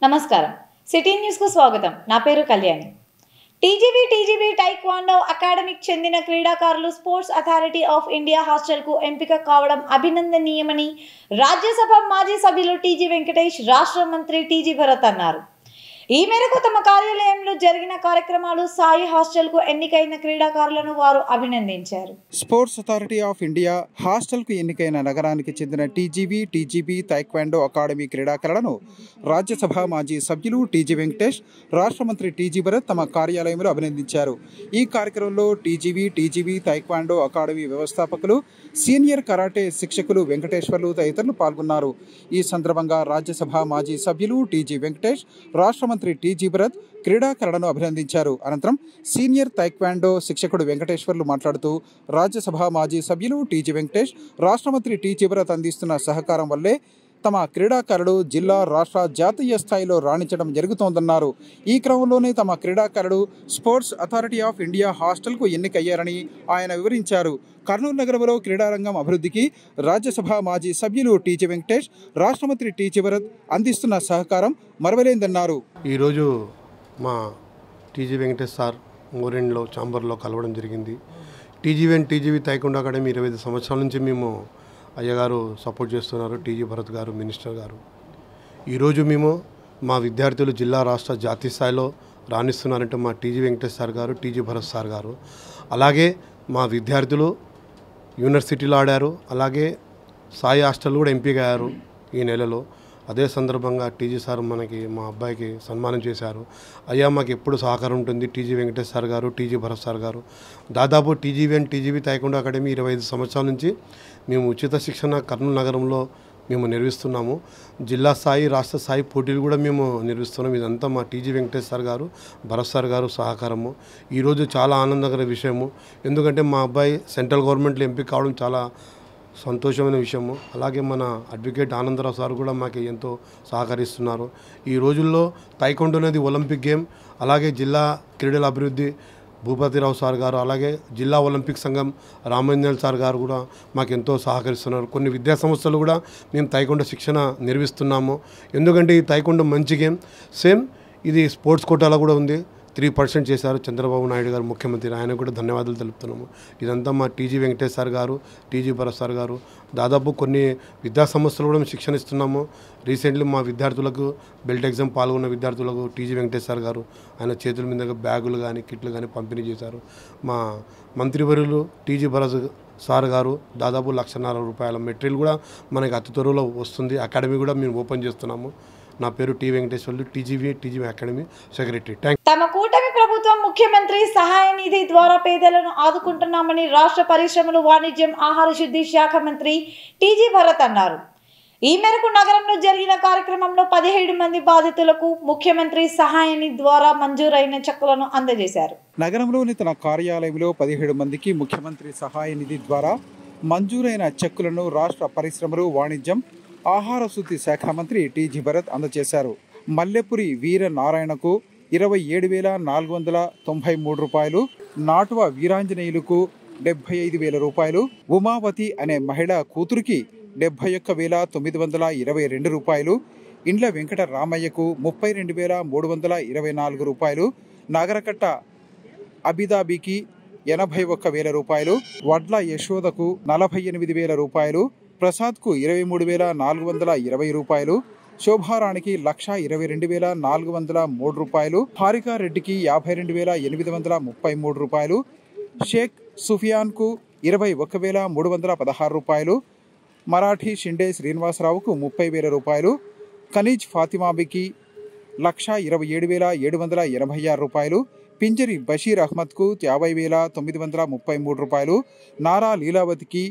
నమస్కారం city news కు స్వాగతం నా పేరు కళ్యాణి టీజీబీ టైక్వాండో అకాడమీకి చెందిన క్రీడాకారులు sports authority of India hostel కు ఎంపిక కావడం అభినందనీయమని రాజ్యసభ మాజీ సభ్యులు టీజీ వెంకటేష్ రాష్ట్ర మంత్రి టీజీ భరత్ అన్నారు ఈ మేరకు తమ కార్యాలయంలో జరిగిన కార్యక్రమాలు సాయి హాస్టల్ కు ఎన్నికైన క్రీడాకారులను వారు అభినందించారు sports authority of India hostel కు ఎన్నికైన నగరానికి చెందిన టీజీబీ టైక్వాండో అకాడమీ క్రీడాకారులను రాజ్యసభ మాజీ సభ్యులు టీజీ వెంకటేష్ రాష్ట్ర మంత్రి టీజీ భరత్ తమ కార్యాలయంలో అభినందించారు ఈ కార్యక్రమంలో టీజీబీ టైక్వాండో అకాడమీ వ్యవస్థాపకులు సీనియర్ కరాటే శిక్షకులు వెంకటేశ్వర్లు తదితరులు పాల్గొన్నారు ఈ సందర్భంగా రాజ్యసభ మాజీ సభ్యులు టీజీ వెంకటేష్ రాష్ట్ర మంత్రి టీజీ భరత్ క్రీడాకారులను అభినందించారు అనంతరం సీనియర్ టైక్వాండో శిక్షకుడు వెంకటేశ్వర్లు మాట్లాడుతూ రాజ్యసభ మాజీ సభ్యులు టీజీ వెంకటేష్ రాష్ట్ర మంత్రి టీజీ భరత్ అందిస్తున్న సహకారం వల్లే తమ క్రీడాకారులు జిల్లా రాష్ట్ర జాతీయ స్థాయిలో రాణించడం జరుగుతోందన్నారు ఈ క్రమంలోనే తమ క్రీడాకారులు స్పోర్ట్స్ అథారిటీ ఆఫ్ ఇండియా హాస్టల్కు ఎన్నికయ్యారని ఆయన వివరించారు కర్నూలు నగరంలో క్రీడారంగం అభివృద్ధికి రాజ్యసభ మాజీ సభ్యులు టీజీ వెంకటేష్ రాష్ట్ర మంత్రి టీజీ భరత్ అందిస్తున్న సహకారం మరవలేందన్నారు ఈరోజు మా టీజీ వెంకటేష్ సార్ మోరెండ్లో ఛాంబర్లో కలవడం జరిగింది టీజీబీ టైక్వాండో అకాడమీ 25 సంవత్సరాల నుంచి మేము అయ్యగారు సపోర్ట్ చేస్తున్నారు టీజీ భరత్ గారు మినిస్టర్ గారు ఈరోజు మేము మా విద్యార్థులు జిల్లా రాష్ట్ర జాతీయ స్థాయిలో రాణిస్తున్నారంటే మా టీజీ వెంకటేష్ సార్ గారు టీజీ భరత్ సార్ గారు అలాగే మా విద్యార్థులు యూనివర్సిటీలో ఆడారు అలాగే సాయి హాస్టల్ కూడా ఎంపిక అయ్యారు ఈ నెలలో అదే సందర్భంగా టీజీ సార్ మనకి మా అబ్బాయికి సన్మానం చేశారు అయ్యా మాకు ఎప్పుడు సహకారం ఉంటుంది టీజీ వెంకటేష్ సార్ గారు టీజీ భరత్ సార్ గారు దాదాపు టీజీబీ టైక్వాండో అకాడమీ 25 సంవత్సరాల నుంచి మేము ఉచిత శిక్షణ కర్నూలు నగరంలో మేము నిర్వహిస్తున్నాము జిల్లా స్థాయి రాష్ట్ర స్థాయి పోటీలు కూడా మేము నిర్వహిస్తున్నాం ఇదంతా మా టీజీ వెంకటేష్ సార్ గారు భరత్ సార్ గారు సహకారము ఈరోజు చాలా ఆనందకర విషయము ఎందుకంటే మా అబ్బాయి సెంట్రల్ గవర్నమెంట్లో ఎంపిక కావడం చాలా సంతోషమైన విషయము అలాగే మన అడ్వకేట్ ఆనందరావు సార్ కూడా మాకు ఎంతో సహకరిస్తున్నారు ఈ రోజుల్లో టైక్వాండో అనేది ఒలింపిక్ గేమ్ అలాగే జిల్లా క్రీడల అభివృద్ధి భూపతిరావు సార్ గారు అలాగే జిల్లా ఒలింపిక్ సంఘం రామేంద్రన్ సార్ గారు కూడా మాకు ఎంతో సహకరిస్తున్నారు కొన్ని విద్యా సంస్థలు కూడా మేము టైక్వాండో శిక్షణ నిర్వహిస్తున్నాము ఎందుకంటే ఈ టైక్వాండో మంచి గేమ్ సేమ్ ఇది స్పోర్ట్స్ కోటాలో కూడా ఉంది 3% చేశారు చంద్రబాబు నాయుడు గారు ముఖ్యమంత్రి ఆయన కూడా ధన్యవాదాలు తెలుపుతున్నాము ఇదంతా మా టీజీ వెంకటేష్ సార్ గారు టీజీ భరత్ సార్ గారు దాదాపు కొన్ని విద్యా సంస్థలు కూడా మేము శిక్షణ ఇస్తున్నాము రీసెంట్లీ మా విద్యార్థులకు బెల్ట్ ఎగ్జామ్ పాల్గొన్న విద్యార్థులకు టీజీ వెంకటేష్ సార్ గారు ఆయన చేతుల మీద బ్యాగులు కానీ కిట్లు కానీ పంపిణీ చేశారు మా మంత్రివర్యులు టీజీ భరత్ సార్ గారు దాదాపు ₹1,50,000 మెటీరియల్ కూడా మనకి అతి త్వరలో వస్తుంది అకాడమీ కూడా మేము ఓపెన్ చేస్తున్నాము నా పేరు T Venkateswarlu TGB academy secretary తమ కూటమి ప్రభుత్వం ముఖ్యమంత్రి సహాయ నిధి ద్వారా పేదలను ఆదుకుంటున్నామని రాష్ట్ర పరిశ్రమలు వాణిజ్యం ఆహార శుద్ధి శాఖ మంత్రి టీజీ భరత్ అన్నారు ఈ మేరకు నగరంలో జరిగిన కార్యక్రమంలో 17 మంది బాధితులకు ముఖ్యమంత్రి సహాయ నిధి ద్వారా మంజూరైన చెక్కులను అందజేశారు నగరంలోని తన కార్యాలయంలో 17 మందికి ముఖ్యమంత్రి సహాయ నిధి ద్వారా మంజూరైన చెక్కులను రాష్ట్ర పరిశ్రమలు వాణిజ్యం ఆహార శుద్ధి శాఖ మంత్రి టీజీ భరత్ అందజేశారు మల్లెపురి వీర నారాయణకు ₹27,493 నాటువ వీరాంజనేయులకు ₹75,000 ఉమావతి అనే మహిళ కూతురికి ₹71,922 ఇండ్ల వెంకట రామయ్యకు ₹32,324 నాగరకట్ట అబిదాబికి ₹81,000 వడ్ల యశోదకు ₹48,000 ప్రసాద్కు ₹23,420 శోభారాణికి ₹1,22,403 హారికారెడ్డికి ₹52,833 షేక్ సుఫియాన్కు ₹21,316 మరాఠీ షిండే శ్రీనివాసరావుకు ₹30,000 ఖనీజ్ ఫాతిమాబికి ₹1,27,786 పింజరి బషీర్ అహ్మద్కు ₹50,933 నారా లీలావతికి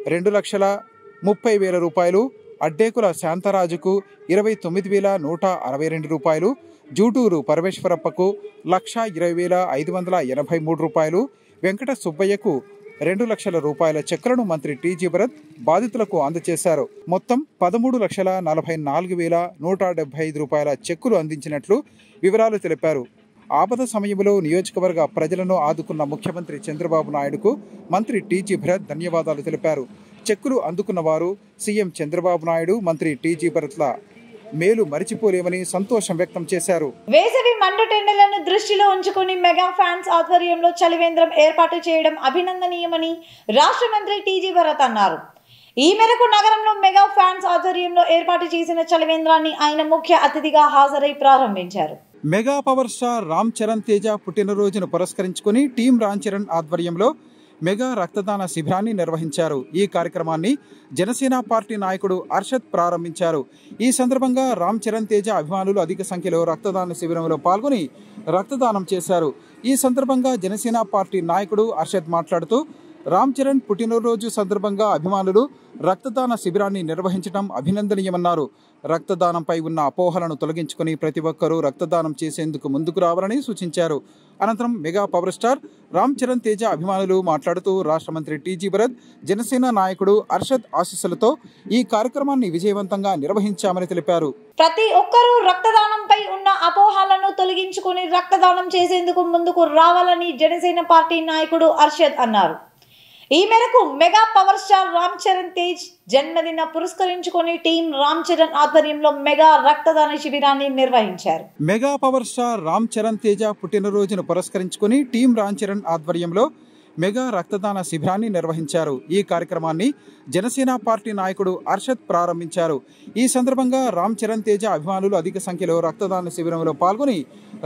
₹2,30,000 అడ్డేకుల శాంతరాజుకు ₹29,162 జూటూరు పరమేశ్వరప్పకు ₹1,20,583 వెంకట సుబ్బయ్యకు ₹2,00,000 చెక్కులను మంత్రి టీజీ భరత్ బాధితులకు అందజేశారు మొత్తం ₹13,44,175 చెక్కులు అందించినట్లు వివరాలు తెలిపారు ఆపద సమయంలో నియోజకవర్గ ప్రజలను ఆదుకున్న ముఖ్యమంత్రి చంద్రబాబు నాయుడుకు మంత్రి టీజీ భరత్ ధన్యవాదాలు తెలిపారు చెక్కులు అందుకున్న వారు సీఎం చంద్రబాబు నాయుడు మంత్రి టీజీ భరత్ల మేలు మరిచిపోలేమని సంతోషం వ్యక్తం చేశారు. వేసవి మండుటెండలను దృష్టిలో ఉంచుకుని మెగా ఫ్యాన్స్ ఆధ్వర్యంలో చలివేంద్రం ఏర్పాటు చేయడం అభినందనీయమని రాష్ట్ర మంత్రి టీజీ భరత్ అన్నారు. ఈ మేరకు నగరంలో మెగా ఫ్యాన్స్ ఆధ్వర్యంలో ఏర్పాటు చేసిన చలివేంద్రాన్ని ఆయన ముఖ్య అతిథిగా హాజరై ప్రారంభించారు. Mega power star Ram Charan Teja పుట్టినరోజును పురస్కరించుకుని టీం రామ్ చరణ్ ఆధ్వర్యంలో మెగా రక్తదాన శిబిరాన్ని నిర్వహించారు. ఈ కార్యక్రమాన్ని జనసేన పార్టీ నాయకుడు అర్షద్ ప్రారంభించారు. ఈ సందర్భంగా రామ్ చరణ్ తేజ అభిమానులు అధిక సంఖ్యలో రక్తదాన శిబిరంలో పాల్గొని రక్తదానం చేశారు. ఈ సందర్భంగా జనసేన పార్టీ నాయకుడు అర్షద్ మాట్లాడుతూ రామ్ చరణ్ పుట్టినరోజు సందర్భంగా అభిమానులు రక్తదాన శిబిరాన్ని నిర్వహించడం అభినందనీయమన్నారు. రక్తదానంపై ఉన్న అపోహలను తొలగించుకుని ప్రతి ఒక్కరూ రక్తదానం చేసేందుకు ముందుకు రావాలని సూచించారు. అనంతరం mega power star Ram Charan Teja అభిమానులు మాట్లాడుతూ రాష్ట్ర మంత్రి టీజీ భరత్, జనసేన నాయకుడు అర్షద్ ఆశీస్సులతో ఈ కార్యక్రమాన్ని విజయవంతంగా నిర్వహించామని తెలిపారు. ప్రతి ఒక్కరూ రక్తదానంపై ఉన్న అపోహలను తొలగించుకుని రక్తదానం చేసేందుకు ముందుకు రావాలని జనసేన పార్టీ నాయకుడు అర్షద్ అన్నారు. ఈ మేరకు mega power star Ram Charan Tej జన్మదిన పురస్కరించుకుని టీం రామ్ చరణ్ ఆధ్వర్యంలో మెగా రక్తదాన శిబిరాన్ని నిర్వహించారు. Mega power star Ram Charan Teja పుట్టినరోజును పురస్కరించుకుని టీం రామ్ చరణ్ ఆధ్వర్యంలో మెగా రక్తదాన శిబిరాన్ని నిర్వహించారు. ఈ కార్యక్రమాన్ని జనసేన పార్టీ నాయకుడు అర్షద్ ప్రారంభించారు. ఈ సందర్భంగా రామ్ చరణ్ తేజ అభిమానులు అధిక సంఖ్యలో రక్తదాన శిబిరంలో పాల్గొని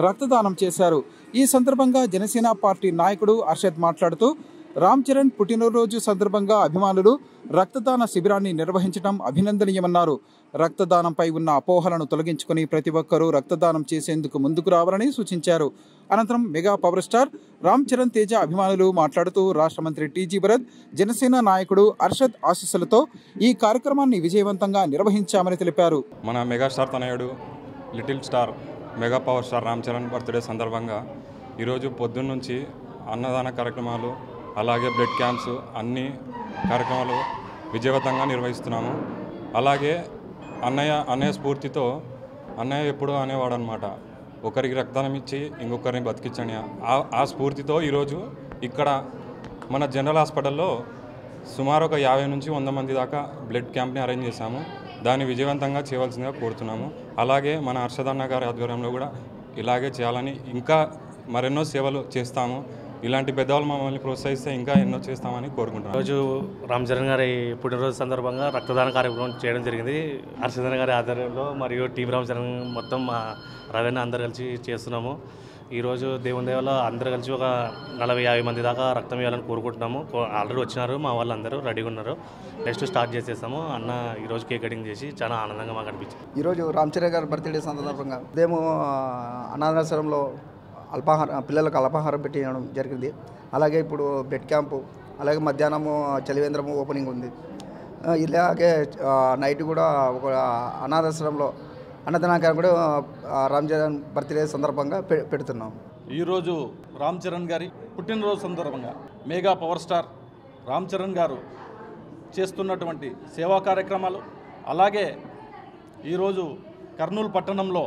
రక్తదానం చేశారు. ఈ సందర్భంగా జనసేన పార్టీ నాయకుడు అర్షద్ మాట్లాడుతూ రామ్ చరణ్ పుట్టినరోజు సందర్భంగా అభిమానులు రక్తదాన శిబిరాన్ని నిర్వహించడం అభినందనీయమన్నారు. రక్తదానంపై ఉన్న అపోహలను తొలగించుకుని ప్రతి ఒక్కరూ రక్తదానం చేసేందుకు ముందుకు రావాలని సూచించారు. అనంతరం mega power star Ram Charan Teja అభిమానులు మాట్లాడుతూ రాష్ట్ర మంత్రి టీజీ భరత్, జనసేన నాయకుడు అర్షద్ ఆశీస్సులతో ఈ కార్యక్రమాన్ని విజయవంతంగా నిర్వహించామని తెలిపారు. మన మెగాస్టార్ తనయుడు little star mega power star Ram Charan birthday సందర్భంగా ఈరోజు పొద్దున్న నుంచి అన్నదాన కార్యక్రమాలు, అలాగే బ్లడ్ క్యాంప్స్ అన్ని కార్యక్రమాలు విజయవంతంగా నిర్వహిస్తున్నాము. అలాగే అన్నయ్య స్ఫూర్తితో అన్నయ్య ఎప్పుడు అనేవాడు అనమాట, ఒకరికి రక్తదానం ఇచ్చి ఇంకొకరిని బతికించండి. ఆ స్ఫూర్తితో ఈరోజు ఇక్కడ మన జనరల్ హాస్పిటల్లో సుమారు ఒక 50 నుంచి 100 మంది దాకా బ్లడ్ క్యాంప్ని అరేంజ్ చేశాము. దాన్ని విజయవంతంగా చేయవలసిందిగా కోరుతున్నాము. అలాగే మన హర్షద్ అన్న గారి ఆధ్వర్యంలో కూడా ఇలాగే చేయాలని, ఇంకా మరెన్నో సేవలు చేస్తాము. ఇలాంటి పెద్దవాళ్ళు మమ్మల్ని ప్రోత్సహిస్తే ఇంకా ఎన్నో చేస్తామని కోరుకుంటున్నాను. రోజు రామ్ చరణ్ గారి పుట్టినరోజు సందర్భంగా రక్తదాన కార్యక్రమం చేయడం జరిగింది. హర్షద్ గారి ఆధ్వర్యంలో మరియు టీం రామ్ చరణ్ మొత్తం మా రవీణ అందరు కలిసి చేస్తున్నాము. ఈరోజు దేవుని దేవలో అందరూ కలిసి ఒక 40-50 మంది దాకా రక్తం ఇవ్వాలని కోరుకుంటున్నాము. ఆల్రెడీ వచ్చినారు, మా వాళ్ళు అందరూ రెడీగా ఉన్నారు. నెక్స్ట్ స్టార్ట్ చేసేస్తాము. అన్న ఈరోజు కేక్ కటింగ్ చేసి చాలా ఆనందంగా మాకు అనిపించింది. ఈరోజు రామ్ చరణ్ గారి బర్త్డే సందర్భంగా ఉదయం అనాథాశ్రమంలో పిల్లలకు అల్పాహారం పెట్టడం జరిగింది. అలాగే ఇప్పుడు బెడ్ క్యాంపు, అలాగే మధ్యాహ్నము చలివేంద్రము ఓపెనింగ్ ఉంది. ఇలాగే నైట్ కూడా ఒక అనాథాశ్రమంలో అన్నదానం కూడా రామ్ చరణ్ బర్త్డే సందర్భంగా పెడుతున్నాం. ఈరోజు రామ్ చరణ్ గారి పుట్టినరోజు సందర్భంగా mega power star Ram Charan గారు చేస్తున్నటువంటి సేవా కార్యక్రమాలు, అలాగే ఈరోజు కర్నూలు పట్టణంలో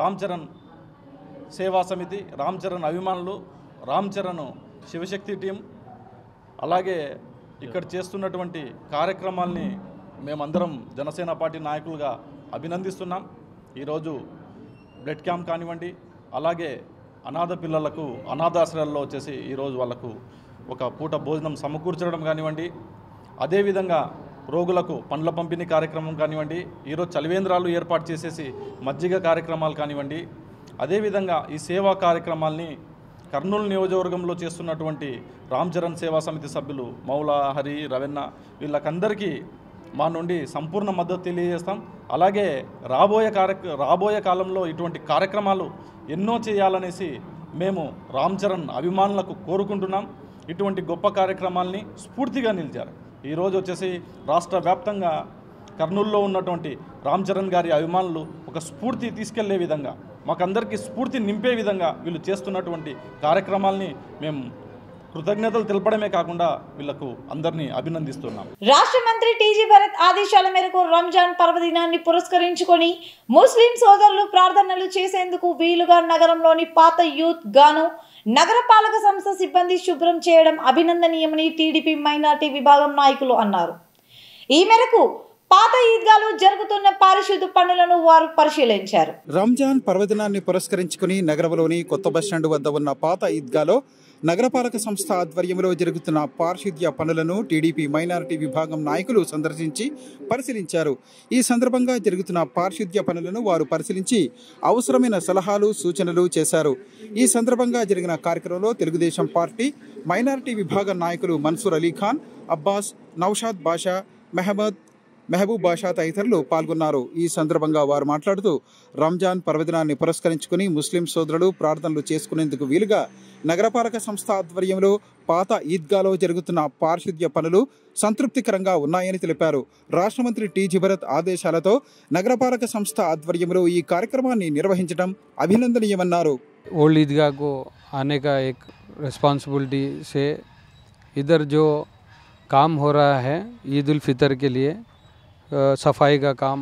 రామ్ చరణ్ సేవా సమితి, రామ్ చరణ్ అభిమానులు, రామ్ చరణ్ శివశక్తి టీం, అలాగే ఇక్కడ చేస్తున్నటువంటి కార్యక్రమాల్ని మేమందరం జనసేన పార్టీ నాయకులుగా అభినందిస్తున్నాం. ఈరోజు బ్లడ్ క్యాంప్ కానివ్వండి, అలాగే అనాథ పిల్లలకు అనాథాశ్రయాల్లో వచ్చేసి ఈరోజు వాళ్ళకు ఒక పూట భోజనం సమకూర్చడం కానివ్వండి, అదేవిధంగా రోగులకు పండ్ల పంపిణీ కార్యక్రమం కానివ్వండి, ఈరోజు చలివేంద్రాలు ఏర్పాటు చేసేసి మజ్జిగ కార్యక్రమాలు కానివ్వండి, అదేవిధంగా ఈ సేవా కార్యక్రమాల్ని కర్నూలు నియోజకవర్గంలో చేస్తున్నటువంటి రామ్ చరణ్ సేవా సమితి సభ్యులు మౌలా, హరి, రవెన్న వీళ్ళకందరికీ మా నుండి సంపూర్ణ మద్దతు తెలియజేస్తాం. అలాగే రాబోయే కాలంలో ఇటువంటి కార్యక్రమాలు ఎన్నో చేయాలనేసి మేము రామ్ చరణ్ అభిమానులకు కోరుకుంటున్నాం. ఇటువంటి గొప్ప కార్యక్రమాల్ని స్ఫూర్తిగా నిలిచారు. ఈరోజు వచ్చేసి రాష్ట్ర వ్యాప్తంగా కర్నూలులో ఉన్నటువంటి రామ్ చరణ్ గారి అభిమానులు ఒక స్ఫూర్తి తీసుకెళ్లే విధంగా, మాకందరికీ స్ఫూర్తి నింపే విధంగా వీళ్ళు చేస్తున్నటువంటి కార్యక్రమాల్ని మేము కృతజ్ఞతలు తెలపడమే కాకుండా వీళ్లకు అందరినీ అభినందిస్తున్నాం. రాష్ట్ర మంత్రి టీజీ భరత్ ఆదేశాల మేరకు రంజాన్ పర్వదినాన్ని పురస్కరించుకొని ముస్లిం సోదరులు ప్రార్థనలు చేసేందుకు వీలుగా నగరంలోని పాత యూత్ గాను నగరపాలక సంస్థ సిబ్బంది శుభ్రం చేయడం అభినందనీయమని టీడీపీ మైనార్టీ విభాగం నాయకులు అన్నారు. ఈ మేరకు పాత ఈద్గాలో జరుగుతున్న పారిశుద్ధ పనులను వారు పరిశీలించారు. రంజాన్ పర్వదినాన్ని పురస్కరించుకుని నగరంలోని కొత్త బస్టాండ్ వద్ద ఉన్న పాత ఈద్గాలో నగరపాలక సంస్థ ఆధ్వర్యంలో జరుగుతున్న పారిశుద్ధ్య పనులను టీడీపీ మైనారిటీ విభాగం నాయకులు సందర్శించి పరిశీలించారు. ఈ సందర్భంగా జరుగుతున్న పారిశుద్ధ్య పనులను వారు పరిశీలించి అవసరమైన సలహాలు సూచనలు చేశారు. ఈ సందర్భంగా జరిగిన కార్యక్రమంలో తెలుగుదేశం పార్టీ మైనారిటీ విభాగం నాయకులు మన్సూర్ అలీ ఖాన్, అబ్బాస్, నౌషాద్ బాషా, మెహబూబ్ బాషా తదితరులు పాల్గొన్నారు. ఈ సందర్భంగా వారు మాట్లాడుతూ రంజాన్ పర్వదినాన్ని పురస్కరించుకుని ముస్లిం సోదరులు ప్రార్థనలు చేసుకునేందుకు వీలుగా నగరపాలక సంస్థ ఆధ్వర్యంలో పాత ఈద్గాలో జరుగుతున్న పారిశుద్ధ్య పనులు సంతృప్తికరంగా ఉన్నాయని తెలిపారు. రాష్ట్ర మంత్రి టీజీ భరత్ ఆదేశాలతో నగరపాలక సంస్థ ఆధ్వర్యంలో ఈ కార్యక్రమాన్ని నిర్వహించడం అభినందనీయమన్నారు. ओल्ड ईदगाह को आने का एक रिस्पॉन्सिबिलिटी से इधर जो काम हो रहा है ईद उल फितर के लिए सफाई का काम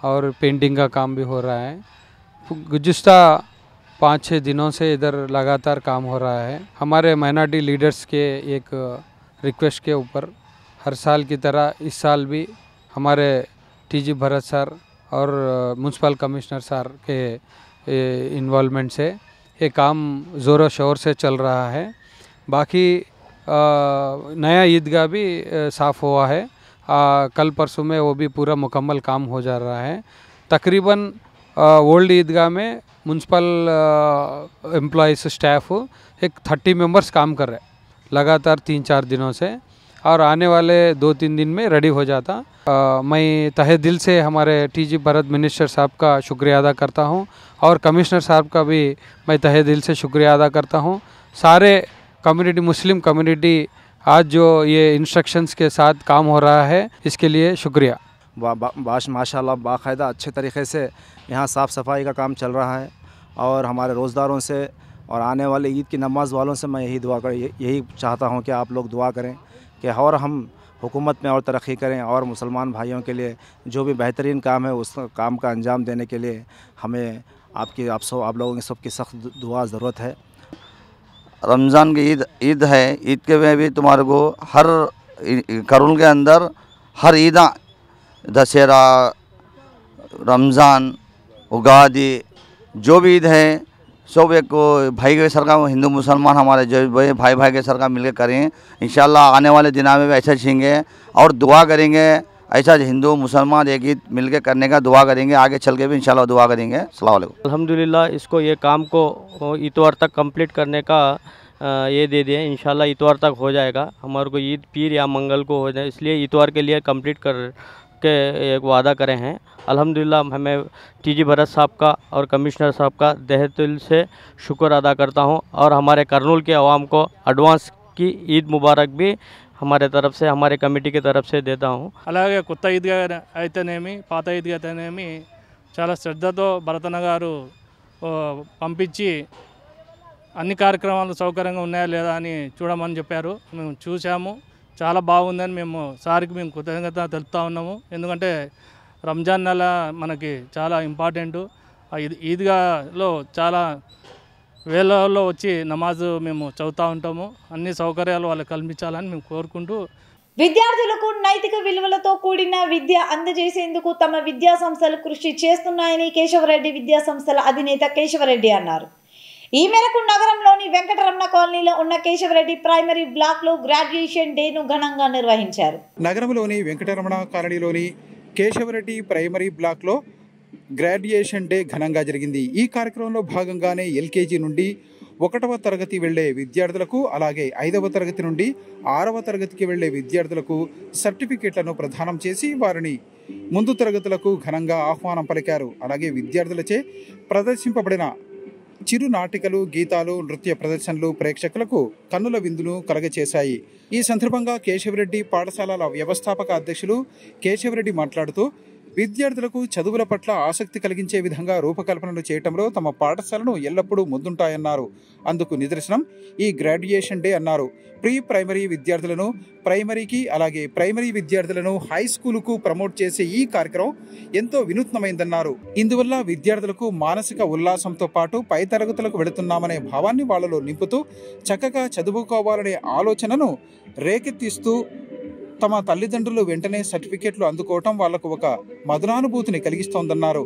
और पेंटिंग का काम भी हो रहा है. गुज़िश्ता 5-6 दिनों से इधर लगातार काम हो रहा है. हमारे माइनॉरिटी लीडर्स के एक रिक्वेस्ट के ऊपर हर साल की तरह इस साल भी हमारे टीजी भरत सर और म्यूनसिपल कमिश्नर सर के इन्वॉल्वमेंट से ये काम ज़ोरों शोर से चल रहा है. बाकी नया ईदगाह भी साफ़ हुआ है. कल परसों में वो भी पूरा मुकम्मल काम हो जा रहा है. तकरीबन ओल्ड ईदगाह में म्यूनसिपल एम्प्लॉइज़ स्टाफ एक 30 मेंबर्स काम कर रहे हैं लगातार 3-4 दिनों से, और आने वाले 2-3 दिन में रेडी हो जाता. मैं तहे दिल से हमारे टीजी भरत मिनिस्टर साहब का शुक्रिया अदा करता हूँ और कमिश्नर साहब का भी मैं तहे दिल से शुक्रिया अदा करता हूँ. सारे कम्युनिटी, मुस्लिम कम्युनिटी आज जो ये इंस्ट्रक्शंस के साथ काम हो रहा है इसके लिए शुक्रिया. माशाल्लाह बाकायदा अच्छे तरीक़े से यहाँ साफ़ सफाई का काम चल रहा है. और हमारे रोज़दारों से और आने वाले ईद की नमाज़ वालों से मैं यही चाहता हूँ कि आप लोग दुआ करें कि और हम हुकूमत में और तरक्की करें और मुसलमान भाइयों के लिए जो भी बेहतरीन काम है उस काम का अंजाम देने के लिए हमें आप लोगों की सबकी सख्त दुआ ज़रूरत है. रमज़ान की ईद है. ईद के में भी तुम्हारे को हर करुल के अंदर हर ईदा, दशहरा, रमज़ान, उगादी, जो भी ईद है सब एक भाई के सर का हिंदू मुसलमान हमारे जो भाई के सर का मिलकर करें. इंशाल्लाह आने वाले दिनों में भी ऐसा छींगे और दुआ करेंगे. ऐसा हिंदू मुसलमान एक ईद मिलकर करने का दुआ करेंगे. आगे चल के भी इंशाल्लाह दुआ करेंगे. अस्सलाम वालेकुम. अल्हम्दुलिल्लाह इसको ये काम को इतवार तक कंप्लीट करने का ये दे दिए. इंशाल्लाह इतवार तक हो जाएगा. हमारे को ईद पीर या मंगल को हो जाए, इसलिए इतवार के लिए कंप्लीट कर के एक वादा करे हैं. अल्हम्दुलिल्लाह हमें टीजी भरत साहब का और कमिश्नर साहब का तहे दिल से शुक्र अदा करता हूं. और हमारे कर्नूल के अवाम को एडवांस की ईद मुबारक भी हमारे तरफ से, हमारे कमेटी की तरफ से देता हूं. అలాగే కొత్త ఈద్గా అయితేనేమి పాత ఈద్గా అయితేనేమి చాలా శ్రద్ధతో భరతన్న గారు పంపించి అన్ని కార్యక్రమాలు సౌకర్యంగా ఉన్నాయా లేదా అని చూడమని చెప్పారు. మేము చూసాము, చాలా బాగుందని మేము సార్కి కృతజ్ఞత తెలుపుతా ఉన్నాము. ఎందుకంటే రంజాన్ నెల మనకి చాలా ఇంపార్టెంటు. ఈద్గాలో చాలా వేలలో వచ్చి నమాజు మేము చదువుతూ ఉంటాము. అన్ని సౌకర్యాలు వాళ్ళకి కల్పించాలని మేము కోరుకుంటూ విద్యార్థులకు నైతిక విలువలతో కూడిన విద్య అందజేసేందుకు తమ విద్యా సంస్థలు కృషి చేస్తున్నాయని కేశవరెడ్డి విద్యా సంస్థల అధినేత కేశవరెడ్డి అన్నారు. ఈ మేరకు నగరంలోని వెంకటరమణ కాలనీలో ఉన్న కేశవరెడ్డి ప్రైమరీ బ్లాక్లో గ్రాడ్యుయేషన్ డేను ఘనంగా నిర్వహించారు. నగరంలోని వెంకటరమణ కాలనీలోని కేశవరెడ్డి ప్రైమరీ బ్లాక్లో గ్రాడ్యుయేషన్ డే ఘనంగా జరిగింది. ఈ కార్యక్రమంలో భాగంగానే ఎల్కేజీ నుండి 1వ తరగతి వెళ్లే విద్యార్థులకు, అలాగే 5వ తరగతి నుండి 6వ తరగతికి వెళ్లే విద్యార్థులకు సర్టిఫికేట్లను ప్రదానం చేసి వారిని ముందు తరగతులకు ఘనంగా ఆహ్వానం పలికారు. అలాగే విద్యార్థులచే ప్రదర్శింపబడిన చిరు నాటికలు, గీతాలు, నృత్య ప్రదర్శనలు ప్రేక్షకులకు కన్నుల విందును కలగచేశాయి. ఈ సందర్భంగా కేశవరెడ్డి పాఠశాలల వ్యవస్థాపక అధ్యక్షులు కేశవరెడ్డి మాట్లాడుతూ విద్యార్థులకు చదువుల పట్ల ఆసక్తి కలిగించే విధంగా రూపకల్పనలు చేయటంలో తమ పాఠశాలను ఎల్లప్పుడూ ముందుంటాయన్నారు. అందుకు నిదర్శనం ఈ గ్రాడ్యుయేషన్ డే అన్నారు. ప్రీ ప్రైమరీ విద్యార్థులను ప్రైమరీకి, అలాగే ప్రైమరీ విద్యార్థులను హై స్కూలుకు ప్రమోట్ చేసే ఈ కార్యక్రమం ఎంతో వినూత్నమైందన్నారు. ఇందువల్ల విద్యార్థులకు మానసిక ఉల్లాసంతో పాటు పై తరగతులకు వెళుతున్నామనే భావాన్ని వాళ్లలో నింపుతూ చక్కగా చదువుకోవాలనే ఆలోచనను రేకెత్తిస్తూ తమ తల్లిదండ్రులు వెంటనే సర్టిఫికెట్లు అందుకోవటం వాళ్లకు ఒక మధురానుభూతిని కలిగిస్తోందన్నారు.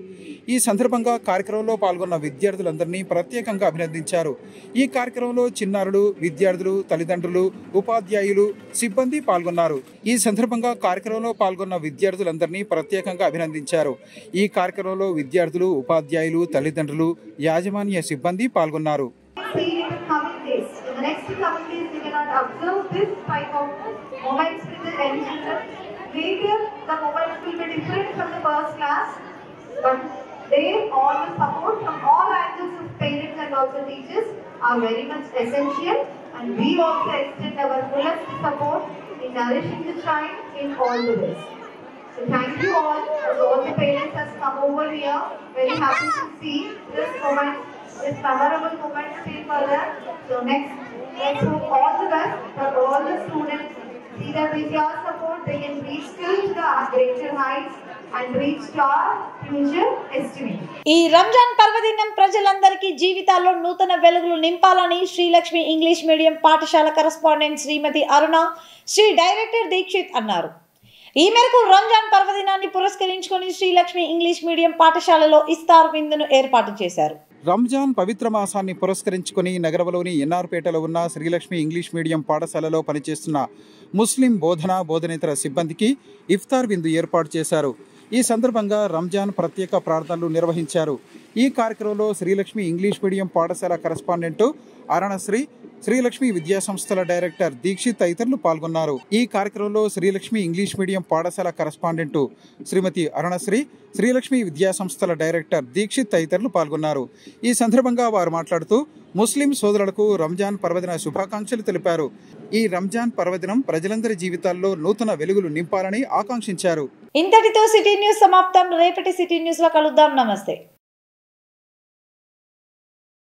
ఈ సందర్భంగా కార్యక్రమంలో పాల్గొన్న విద్యార్థులందరినీ ప్రత్యేకంగా అభినందించారు. ఈ కార్యక్రమంలో చిన్నారులు, విద్యార్థులు, తల్లిదండ్రులు, ఉపాధ్యాయులు, సిబ్బంది పాల్గొన్నారు. ఈ సందర్భంగా కార్యక్రమంలో పాల్గొన్న విద్యార్థులందరినీ ప్రత్యేకంగా అభినందించారు. ఈ కార్యక్రమంలో విద్యార్థులు, ఉపాధ్యాయులు, తల్లిదండ్రులు, యాజమాన్య సిబ్బంది పాల్గొన్నారు. In the next coming days, we cannot observe this type of moments with the young children. Later, the moments will be different from the first class, but there all the support from all angles of parents and also teachers are very much essential, and we also extend our fullest support in nourishing the child in all the ways. So thank you all, as all the parents has come over here. Very happy to see this moment, this memorable moment still further. So next, let's hope all the best for all the students. See that with your support, they can reach still to the greater heights and reach to our future estimate. ఈ రంజాన్ పర్వదినం ప్రజలందరికీ జీవితాల్లో నూతన వెలుగులు నింపాలని Srilakshmi English medium పాఠశాల correspondent శ్రీమతి అరుణ, Shri director Dixit అన్నారు. ఈ మేరకు రంజాన్ పర్వదినాన్ని పురస్కరించుకొని శ్రీలక్ష్మి ఇంగ్లీష్ మీడియం పాఠశాలలో ఇఫ్తార్ విందును ఏర్పాటు చేశారు. రంజాన్ పవిత్ర మాసాన్ని పురస్కరించుకుని నగరంలోని ఎన్ఆర్పేటలో ఉన్న శ్రీలక్ష్మి ఇంగ్లీష్ మీడియం పాఠశాలలో పనిచేస్తున్న ముస్లిం బోధనేతర సిబ్బందికి ఇఫ్తార్ విందు ఏర్పాటు చేశారు. ఈ సందర్భంగా రంజాన్ ప్రత్యేక ప్రార్థనలు నిర్వహించారు. ఈ కార్యక్రమంలో శ్రీలక్ష్మి ఇంగ్లీష్ మీడియం పాఠశాల కరెస్పాండెంట్ అరుణశ్రీ, శ్రీలక్ష్మి విద్యాసంస్థల డైరెక్టర్ దీక్షిత్ తదితరులు పాల్గొన్నారు. ఈ కార్యక్రమంలో శ్రీలక్ష్మి ఇంగ్లీష్ మీడియం పాఠశాల కరెస్పాండెంట్ శ్రీమతి అరుణశ్రీ, శ్రీలక్ష్మి విద్యాసంస్థల డైరెక్టర్ దీక్షిత్ తదితరులు పాల్గొన్నారు. ఈ సందర్భంగా వారు మాట్లాడుతూ ముస్లిం సోదరులకు రంజాన్ పర్వదిన శుభాకాంక్షలు తెలిపారు. ఈ రంజాన్ పర్వదినం ప్రజలందరి జీవితాల్లో నూతన వెలుగులు నింపాలని ఆకాంక్షించారు. ఇంతటితో సిటీ న్యూస్ సమాప్తం. రేపటి సిటీ న్యూస్ లో కలుద్దాం. నమస్తే.